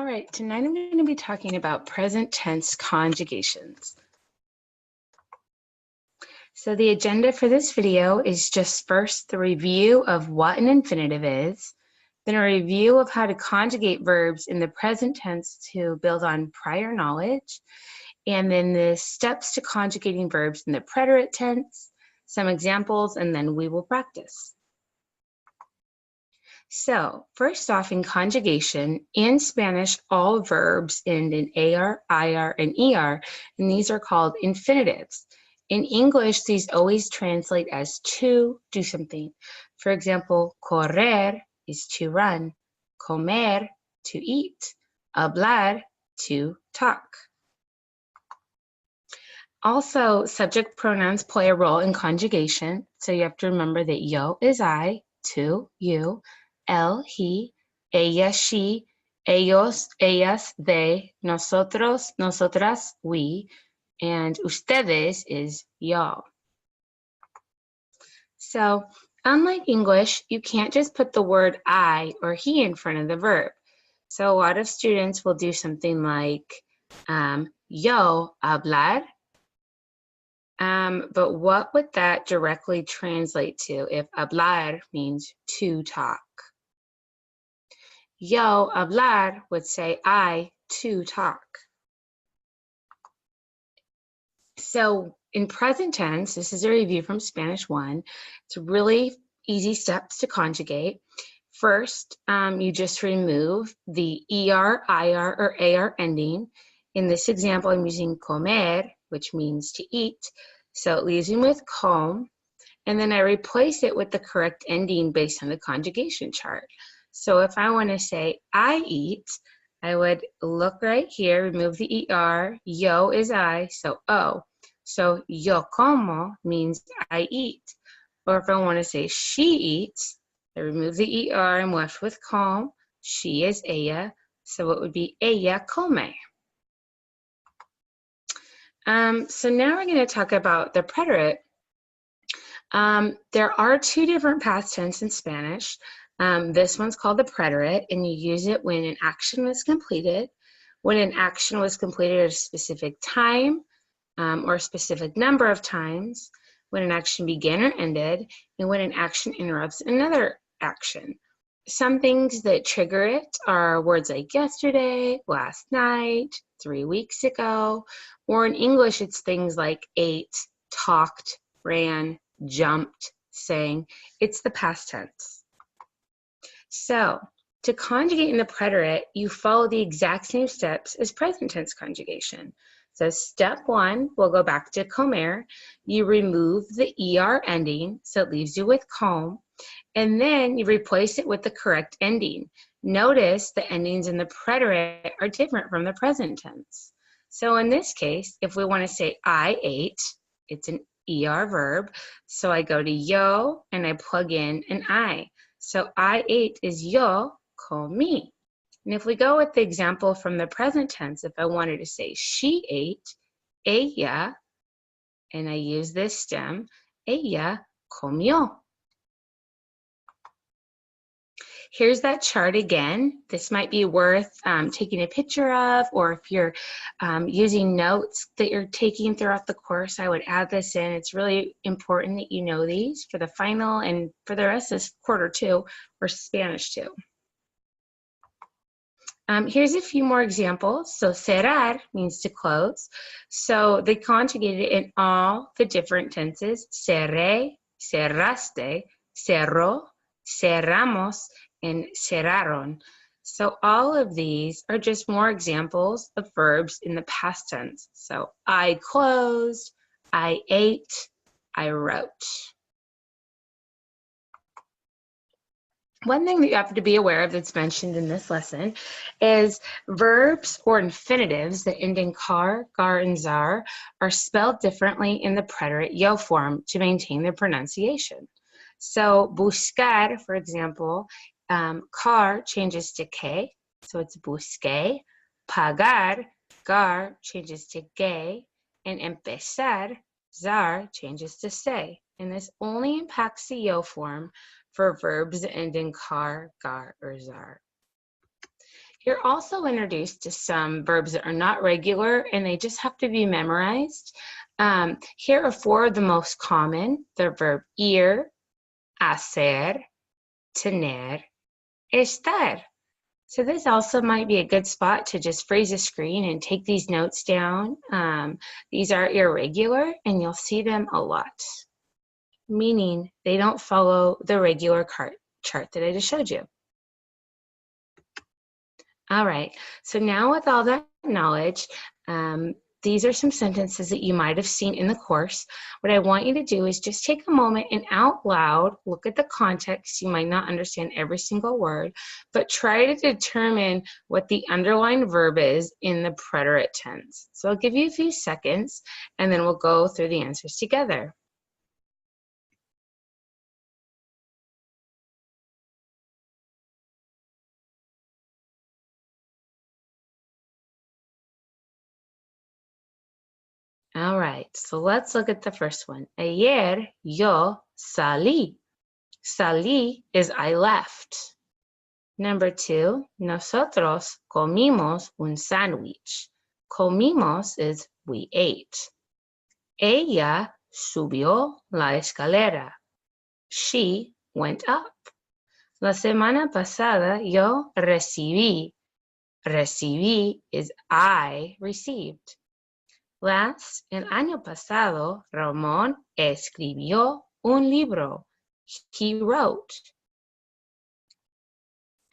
right, tonight I'm going to be talking about present tense conjugations. So the agenda for this video is just first the review of what an infinitive is, then a review of how to conjugate verbs in the present tense to build on prior knowledge, and then the steps to conjugating verbs in the preterite tense, some examples, and then we will practice. So first off, in conjugation, in Spanish, all verbs end in AR, IR, and ER, and these are called infinitives. In English, these always translate as to do something. For example, correr is to run, comer, to eat, hablar, to talk. Also, subject pronouns play a role in conjugation, so you have to remember that yo is I, to, you, él, he, ella, she, ellos, ellas, they, nosotros, nosotras, we, and ustedes is y'all. So, unlike English, you can't just put the word I or he in front of the verb. So a lot of students will do something like, yo hablar, but what would that directly translate to if hablar means to talk? Yo hablar would say I to talk. So in present tense, this is a review from Spanish 1. It's really easy steps to conjugate. First, you just remove the ER, IR, or AR ending. In this example, I'm using comer, which means to eat. So it leaves me with com. And then I replace it with the correct ending based on the conjugation chart. So if I want to say I eat, I would look right here, remove the ER, yo is I, so O. So yo como means I eat. Or if I want to say she eats, I remove the ER, I'm left with com, she is ella, so it would be ella come. So now we're going to talk about the preterite. There are two different past tense in Spanish. This one's called the preterite, and you use it when an action was completed, when an action was completed at a specific time or a specific number of times, when an action began or ended, and when an action interrupts another action. Some things that trigger it are words like yesterday, last night, 3 weeks ago, or in English, it's things like ate, talked, ran, jumped, sang. It's the past tense. So to conjugate in the preterite, you follow the exact same steps as present tense conjugation. So step 1, we'll go back to comer. You remove the ER ending, so it leaves you with com, and then you replace it with the correct ending. Notice the endings in the preterite are different from the present tense. So in this case, if we want to say I ate, it's an ER verb, so I go to yo and I plug in an I. So I ate is yo comí. And if we go with the example from the present tense, if I wanted to say she ate, ella, and I use this stem, ella comió. Here's that chart again. This might be worth taking a picture of, or if you're using notes that you're taking throughout the course, I would add this in. It's really important that you know these for the final and for the rest of this quarter too, or Spanish too. Here's a few more examples. So cerrar means to close. So they conjugated it in all the different tenses. Cerré, cerraste, cerró, cerramos, and cerraron. So all of these are just more examples of verbs in the past tense. So I closed, I ate, I wrote. One thing that you have to be aware of that's mentioned in this lesson is verbs or infinitives that end in car, gar, and zar are spelled differently in the preterite yo form to maintain their pronunciation. So buscar, for example, car changes to que, so it's busqué. Pagar, gar, changes to que, and empezar, zar, changes to se. And this only impacts the yo form for verbs that end in car, gar, or zar. You're also introduced to some verbs that are not regular and they just have to be memorized. Here are 4 of the most common. The verb ir, hacer, tener, estar. So this also might be a good spot to just freeze the screen and take these notes down. These are irregular and you'll see them a lot, meaning they don't follow the regular chart that I just showed you. All right, so now with all that knowledge, these are some sentences that you might have seen in the course. What I want you to do is just take a moment and out loud look at the context. You might not understand every single word, but try to determine what the underlying verb is in the preterite tense. So I'll give you a few seconds and then we'll go through the answers together. All right, so let's look at the first one. Ayer yo salí. Salí is I left. Number 2, nosotros comimos un sándwich. Comimos is we ate. Ella subió la escalera. She went up. La semana pasada yo recibí. Recibí is I received. Last, el año pasado, Ramón escribió un libro. He wrote.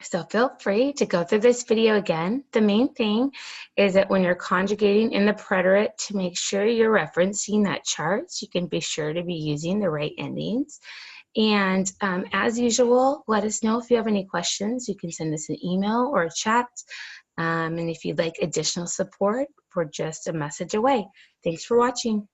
So feel free to go through this video again. The main thing is that when you're conjugating in the preterite, to make sure you're referencing that chart so you can be sure to be using the right endings. And as usual, let us know if you have any questions. You can send us an email or a chat. And if you'd like additional support, we're just a message away. Thanks for watching.